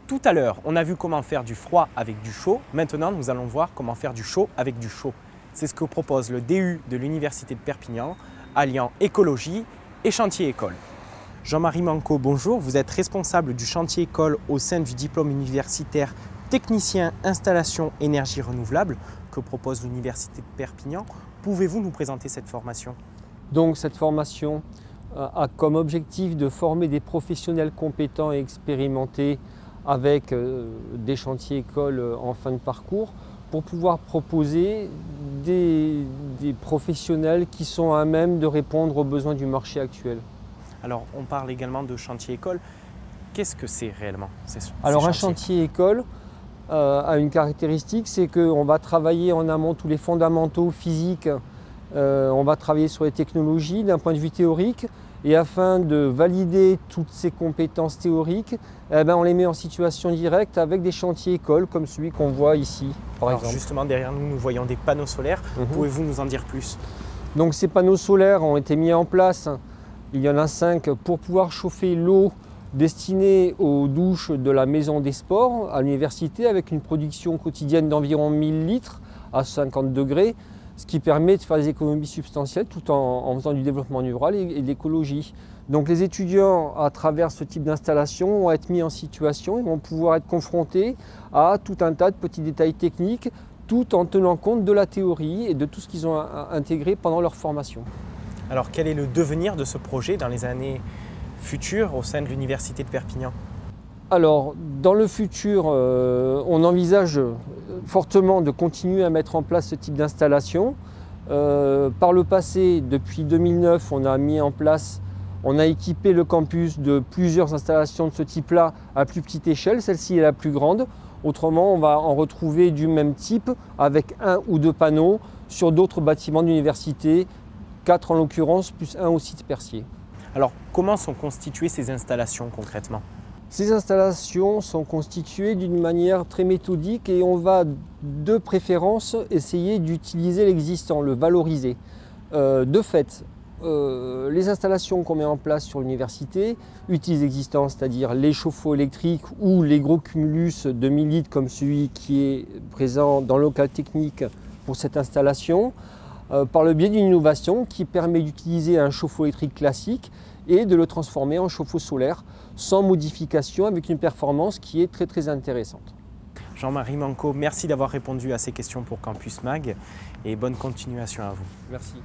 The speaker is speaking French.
Tout à l'heure, on a vu comment faire du froid avec du chaud. Maintenant, nous allons voir comment faire du chaud avec du chaud. C'est ce que propose le DU de l'Université de Perpignan, alliant écologie et chantier école. Jean-Marie Manco, bonjour. Vous êtes responsable du chantier école au sein du diplôme universitaire technicien installation énergie renouvelable que propose l'Université de Perpignan. Pouvez-vous nous présenter cette formation? Donc cette formation a comme objectif de former des professionnels compétents et expérimentés avec des chantiers écoles en fin de parcours pour pouvoir proposer des professionnels qui sont à même de répondre aux besoins du marché actuel. Alors on parle également de chantier école. Qu'est-ce que c'est réellement Alors un chantier école a une caractéristique, c'est qu'on va travailler en amont tous les fondamentaux physiques, on va travailler sur les technologies d'un point de vue théorique. Et afin de valider toutes ces compétences théoriques, on les met en situation directe avec des chantiers écoles comme celui qu'on voit ici, par exemple. Justement, derrière nous, nous voyons des panneaux solaires. Pouvez-vous nous en dire plus? Donc ces panneaux solaires ont été mis en place, il y en a 5, pour pouvoir chauffer l'eau destinée aux douches de la maison des sports à l'université avec une production quotidienne d'environ 1000 litres à 50 degrés. Ce qui permet de faire des économies substantielles tout en faisant du développement rural et de l'écologie. Donc les étudiants, à travers ce type d'installation, vont être mis en situation et vont pouvoir être confrontés à tout un tas de petits détails techniques, tout en tenant compte de la théorie et de tout ce qu'ils ont intégré pendant leur formation. Alors quel est le devenir de ce projet dans les années futures au sein de l'Université de Perpignan? Alors, dans le futur, on envisage fortement de continuer à mettre en place ce type d'installation. Par le passé, depuis 2009, on a équipé le campus de plusieurs installations de ce type-là à plus petite échelle. Celle-ci est la plus grande. Autrement, on va en retrouver du même type avec 1 ou 2 panneaux sur d'autres bâtiments de l'université, 4 en l'occurrence, plus 1 au site Percier. Alors, comment sont constituées ces installations concrètement? Ces installations sont constituées d'une manière très méthodique et on va de préférence essayer d'utiliser l'existant, le valoriser. De fait, les installations qu'on met en place sur l'université utilisent l'existant, c'est-à-dire les chauffe-eau électriques ou les gros cumulus de 1000 litres comme celui qui est présent dans le local technique pour cette installation, par le biais d'une innovation qui permet d'utiliser un chauffe-eau électrique classique et de le transformer en chauffe-eau solaire sans modification avec une performance qui est très intéressante. Jean-Marie Manco, merci d'avoir répondu à ces questions pour Campus Mag et bonne continuation à vous. Merci.